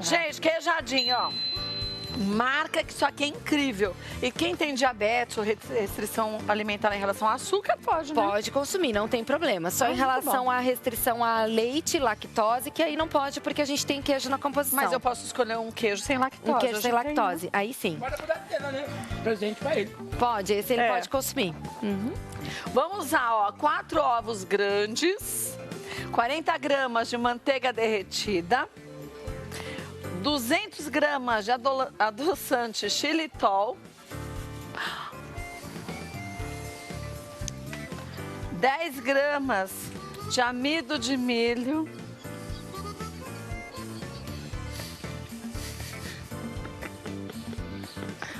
Gente, queijadinho, ó. Marca que isso aqui é incrível. E quem tem diabetes ou restrição alimentar em relação ao açúcar, pode, né? Pode consumir, não tem problema. Só em relação à restrição a leite, lactose, que aí não pode, porque a gente tem queijo na composição. Mas eu posso escolher um queijo sem lactose. Um queijo sem hoje tem, lactose, aí sim. Pode mudar de cena, né? Presente pra ele. Pode, esse ele pode consumir. Vamos usar, ó, 4 ovos grandes, 40 gramas de manteiga derretida, 200 gramas de adoçante xilitol, 10 gramas de amido de milho,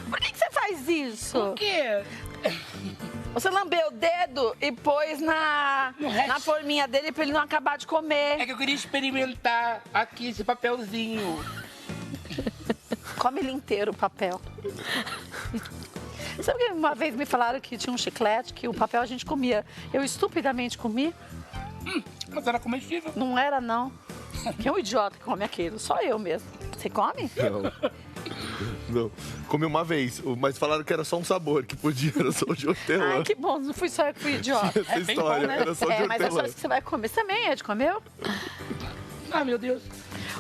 Por que você faz isso? Por quê? Você lambeu o dedo e pôs na forminha dele pra ele não acabar de comer. É que eu queria experimentar aqui esse papelzinho. Come ele inteiro o papel. Sabe que uma vez me falaram que tinha um chiclete, que o papel a gente comia. Eu estupidamente comi. Mas era comestível. Não era, não. Quem é um idiota que come aquilo? Só eu mesmo. Você come? Não. Comi uma vez, mas falaram que era só um sabor, que podia, era só de hortelã. Ai, que bom. Não fui só eu que fui idiota. Essa história, bom, né? era só de Mas é só hortelã. isso que você vai comer. Você também, Ed, comeu? Ah, meu Deus.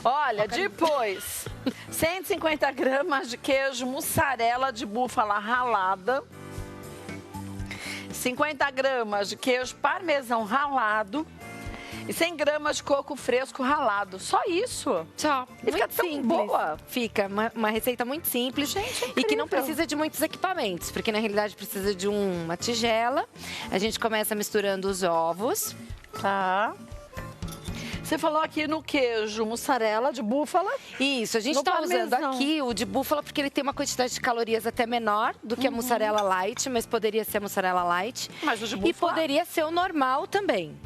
Olha, depois, 150 gramas de queijo mussarela de búfala ralada, 50 gramas de queijo parmesão ralado e 100 gramas de coco fresco ralado. Só isso. Só. E fica Muito tão simples. boa. Fica uma receita muito simples. Gente, e que não incrível. precisa de muitos equipamentos, porque na realidade precisa de uma tigela. A gente começa misturando os ovos. Tá. Você falou aqui no queijo mussarela de búfala. Isso, a gente No está usando parmesão. aqui o de búfala porque ele tem uma quantidade de calorias até menor do que a mussarela light, mas poderia ser a mussarela light. Mas o de E búfala? poderia ser o normal também.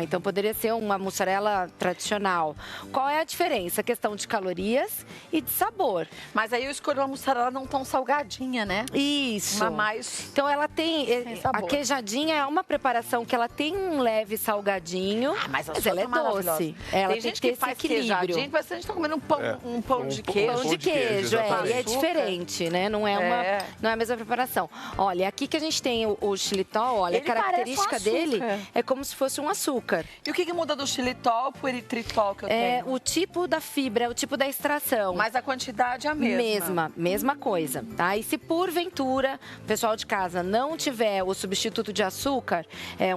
Então poderia ser uma mussarela tradicional. Qual é a diferença? A questão de calorias e de sabor. Mas aí eu escolhi uma mussarela não tão salgadinha, né? Isso. Uma mais... Então ela tem Sem a sabor. queijadinha é uma preparação que ela tem um leve salgadinho, mas a mas sua ela é tá maravilhosa. doce. Ela Tem tem gente que ter que esse faz equilíbrio. queijadinho, parece que a gente tá comendo um pão, um pão de queijo. Pão de queijo, e é exatamente. diferente, né? Não é a mesma preparação. Olha, aqui que a gente tem o xilitol, olha, Ele a característica parece um dele açúcar. é como se fosse um açúcar. E o que muda do xilitol pro eritritol que eu É tenho? o tipo da fibra, o tipo da extração. Mas a quantidade é a mesma. Mesma coisa, tá? E se porventura o pessoal de casa não tiver o substituto de açúcar,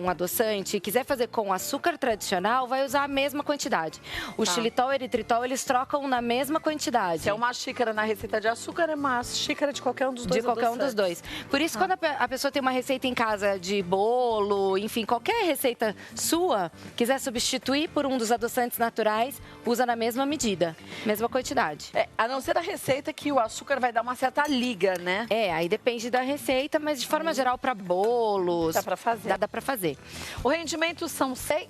um adoçante, e quiser fazer com açúcar tradicional, vai usar a mesma quantidade. O xilitol e o eritritol, eles trocam na mesma quantidade. Se é uma xícara na receita de açúcar, é uma xícara de qualquer um dos dois De qualquer um dos dois. Por isso, quando a pessoa tem uma receita em casa de bolo, enfim, qualquer receita sua, quiser substituir por um dos adoçantes naturais, usa na mesma medida, mesma quantidade. A não ser a receita que o açúcar vai dar uma certa liga, né? Aí depende da receita, mas de forma geral, para bolos... Dá pra fazer. Dá pra fazer. O rendimento são 6?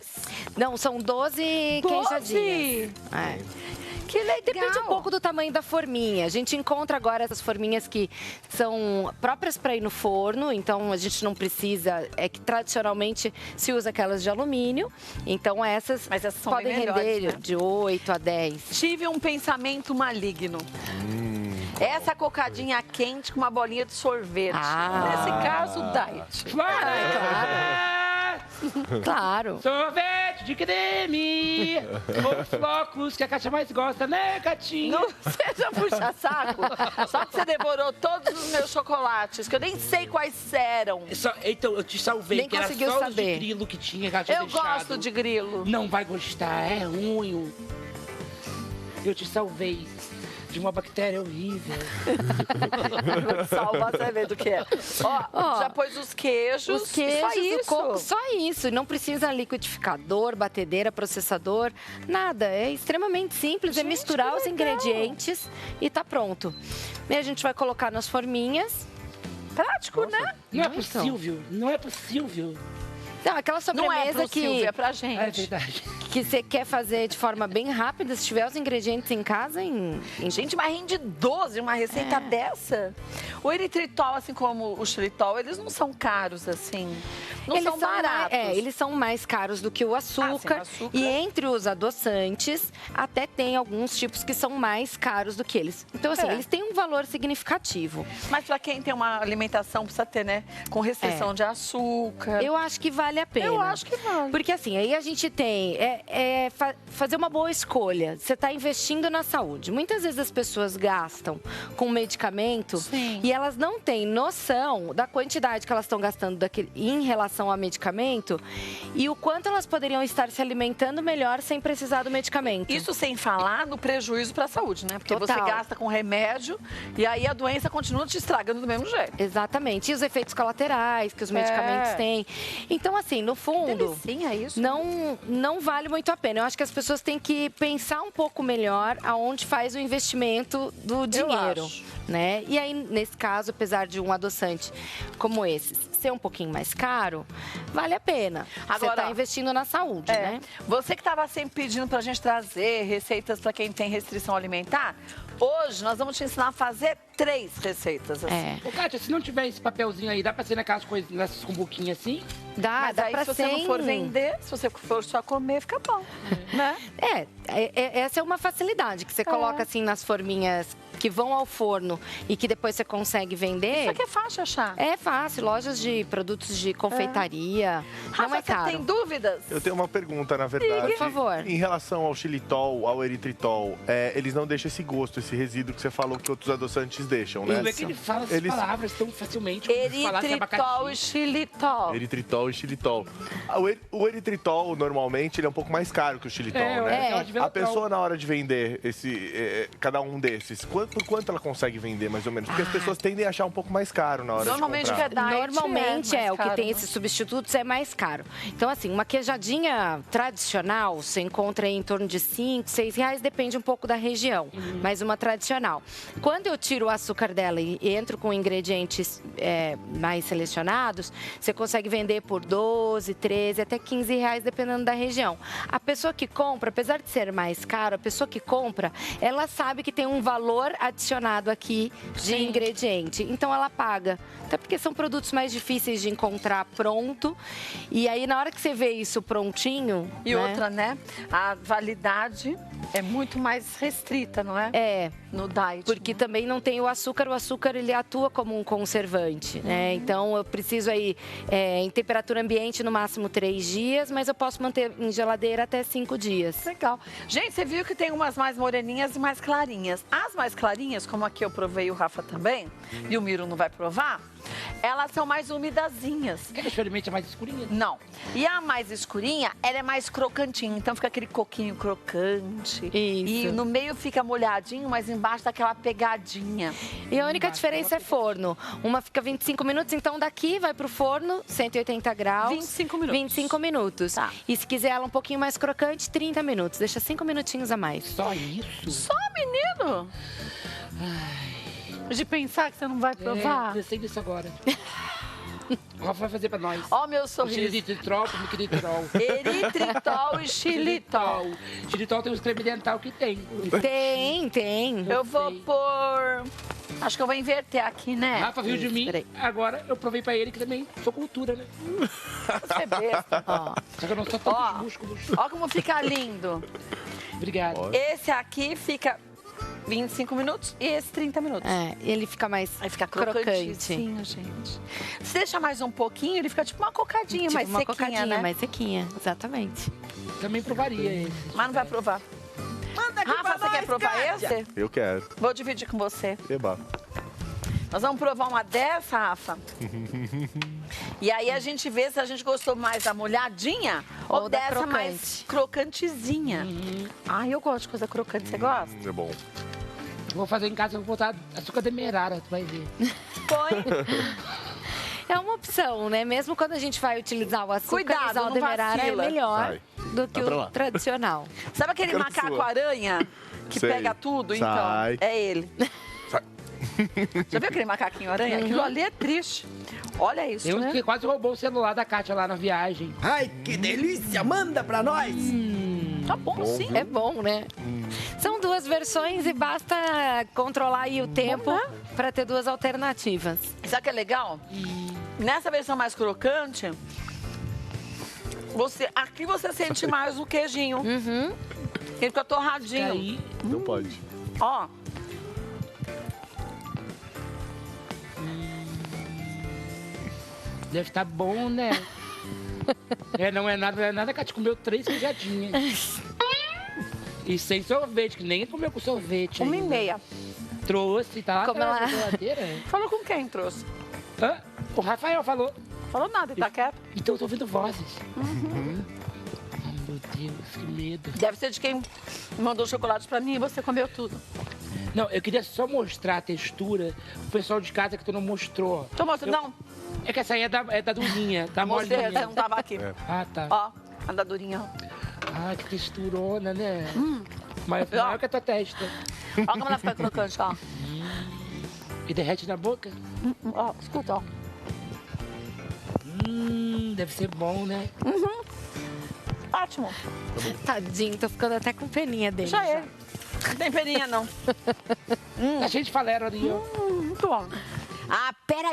Não, são 12 queijadinhas. Que legal! Depende um pouco do tamanho da forminha. A gente encontra agora essas forminhas que são próprias para ir no forno, então a gente não precisa. É que tradicionalmente se usa aquelas de alumínio, então essas, Mas essas são podem bem melhores, render né? de 8 a 10. Tive um pensamento maligno. Essa cocadinha quente com uma bolinha de sorvete. Nesse caso, diet. Claro. Sorvete de creme. Os flocos que a Kátia mais gosta, né, Catinha? Não seja puxa-saco. Só que você devorou todos os meus chocolates, que eu nem sei quais eram. Então, eu te salvei, Nem que era conseguiu só os saber. de grilo que tinha, que ela tinha Eu deixado. gosto de grilo. Não vai gostar, é ruim. Eu te salvei de uma bactéria horrível. Salva, você vê do que é. Ó, já pôs os queijos. Os queijos, só isso. o coco, só isso. Não precisa liquidificador, batedeira, processador, nada. É extremamente simples, é misturar que os legal. ingredientes e tá pronto. E a gente vai colocar nas forminhas. Prático, né? Não é Então. possível, não é possível. Não, aquela Não é sobremesa pro que... Silvio, é pra gente. É verdade. que você quer fazer de forma bem rápida, se tiver os ingredientes em casa, Gente, mas rende 12 uma receita dessa. O eritritol, assim como o xilitol, eles não são caros assim. Não eles são baratos. Eles são mais caros do que o açúcar. o açúcar. E entre os adoçantes, até tem alguns tipos que são mais caros do que eles. Então, assim, eles têm um valor significativo. Mas para quem tem uma alimentação, precisa ter, né? Com restrição de açúcar. Eu acho que vale a pena. Eu acho que vale. Porque assim, aí a gente tem fazer uma boa escolha. Você está investindo na saúde. Muitas vezes as pessoas gastam com medicamento e elas não têm noção da quantidade que elas estão gastando em relação ao medicamento e o quanto elas poderiam estar se alimentando melhor sem precisar do medicamento. Isso sem falar no prejuízo para a saúde, né? Porque Total. você gasta com remédio e aí a doença continua te estragando do mesmo jeito. Exatamente. E os efeitos colaterais que os medicamentos têm. Então, assim, no fundo, isso. não vale muito a pena. Eu acho que as pessoas têm que pensar um pouco melhor aonde faz o investimento do dinheiro, né? E aí, nesse caso, apesar de um adoçante como esse ser um pouquinho mais caro, vale a pena. Agora, você está investindo na saúde, né? Você que estava sempre pedindo pra gente trazer receitas para quem tem restrição alimentar, hoje nós vamos te ensinar a fazer 3 receitas assim. Ô, Kátia, se não tiver esse papelzinho aí, dá pra ser naquelas coisas, nessas cumbuquinhas assim? Mas dá aí, pra se você não ser for em- vender, se você for só comer, fica bom, né? Essa é uma facilidade que você coloca assim nas forminhas que vão ao forno e que depois você consegue vender. Isso aqui é fácil achar. É fácil, lojas de produtos de confeitaria. Não Rafa, é caro. você tem dúvidas? Eu tenho uma pergunta, na verdade. Por favor. Em relação ao xilitol, ao eritritol, eles não deixam esse gosto, esse resíduo que você falou que outros adoçantes deixam, né? Como é que ele fala essas palavras tão facilmente? como se falasse Eritritol abacaxi. e xilitol. Eritritol e xilitol. O eritritol, normalmente, ele é um pouco mais caro que o xilitol, né? A pessoa, na hora de vender cada um desses, por quanto ela consegue vender, mais ou menos? Porque as pessoas tendem a achar um pouco mais caro na hora Normalmente de comprar. Normalmente mais o que caro, tem né? esses substitutos é mais caro. Então, assim, uma queijadinha tradicional, você encontra aí em torno de 5, 6 reais, depende um pouco da região. Mas uma tradicional. Quando eu tiro o açúcar dela e entro com ingredientes mais selecionados, você consegue vender por 12, 13, até 15 reais, dependendo da região. A pessoa que compra, apesar de ser mais caro, a pessoa que compra, ela sabe que tem um valor adicionado aqui de ingrediente. Então, ela paga. Até porque são produtos mais difíceis de encontrar pronto. E aí, na hora que você vê isso prontinho... E outra, né? A validade é muito mais restrita, não é? É. No diet. Porque também não tem o açúcar. O açúcar, ele atua como um conservante, né? Então, eu preciso aí, em temperatura ambiente, no máximo 3 dias, mas eu posso manter em geladeira até 5 dias. Legal. Gente, você viu que tem umas mais moreninhas e mais clarinhas. As mais clarinhas, como aqui eu provei e o Rafa também, e o Miro não vai provar, elas são mais umidazinhas. Quer que eu experimente a mais escurinha? Não. E a mais escurinha, ela é mais crocantinha. Então fica aquele coquinho crocante. E no meio fica molhadinho, mas embaixo dá aquela pegadinha. E a única diferença é forno. Uma fica 25 minutos, então daqui vai pro forno, 180 graus. 25 minutos. 25 minutos. Tá. E se quiser ela um pouquinho mais crocante, 30 minutos. Deixa 5 minutinhos a mais. Só isso? Só, menino! De pensar que você não vai provar. Pensei nisso agora. O Rafa vai fazer pra nós. Ó, meu O sorriso. xilitol, miquilitol. Eritritol e xilitol. Xilitol tem os creme dental que tem. Tem. Eu vou pôr... Acho que eu vou inverter aqui, né? Rafa viu de mim, peraí. agora eu provei pra ele que também sou cultura, né? Você é besta. Ó. Só que eu não sou tão Ó, busco. ó como fica lindo. Obrigado. Esse aqui fica 25 minutos e esse 30 minutos. Ele fica mais Aí fica crocante. crocantezinho, gente. Se deixa mais um pouquinho, ele fica tipo uma cocadinha Tipo mais uma sequinha, cocadinha né? mais sequinha, exatamente. Também provaria esse. Mas não vai provar. Rafa, você quer provar esse? Eu quero. Vou dividir com você. Eba. Nós vamos provar uma dessa, Rafa. E aí a gente vê se a gente gostou mais da molhadinha ou da dessa crocante. mais crocantezinha. Ai, eu gosto de coisa crocante. Você gosta? É bom. Vou fazer em casa, eu vou botar açúcar demerara, tu vai ver. Põe. É uma opção, né? Mesmo quando a gente vai utilizar o açúcar, Cuidado, usar o não demerara é vacila. melhor Vai. do que Vai pra o lá. tradicional. Sabe aquele Quero macaco sua. aranha que Sei. pega tudo? Sai. Então, é ele. Sai. Já viu aquele macaquinho aranha? Aquilo ali é triste. Olha isso, Eu né? que quase roubou o celular da Kátia lá na viagem. Ai, que delícia! Manda pra nós! Tá bom, sim. É bom, né? São 2 versões e basta controlar aí o tempo para ter 2 alternativas. Sabe o que é legal? Nessa versão mais crocante, aqui você sente mais o queijinho. Ele fica torradinho. Aí, Não pode. Ó. deve estar bom, né? Não é nada que a gente comeu 3 queijadinhas. E sem sorvete, que nem comeu com sorvete. 1h30. Trouxe, tá lá Como atrás ela- da geladeira. Falou com quem trouxe? Hã? O Rafael falou. Falou nada, ele tá quieto. Então eu tô ouvindo vozes. Ai, meu Deus, que medo. Deve ser de quem mandou chocolate pra mim e você comeu tudo. Não, eu queria só mostrar a textura. O pessoal de casa que tu não mostrou. Tô mostrando, não. É que essa aí é da Durinha, da Mostrei, você molinha. não tava aqui. Ah, tá. Ó, a da durinha. Ah, que texturona, né? Maior que a tua testa. Ó como ela fica crocante, ó. E derrete na boca? Ó, escuta, ó. Deve ser bom, né? Ótimo. Tadinho, tô ficando até com peninha dele. Já é. Não tem peninha, não. A gente falera ali, ó. Muito bom. Ah, pera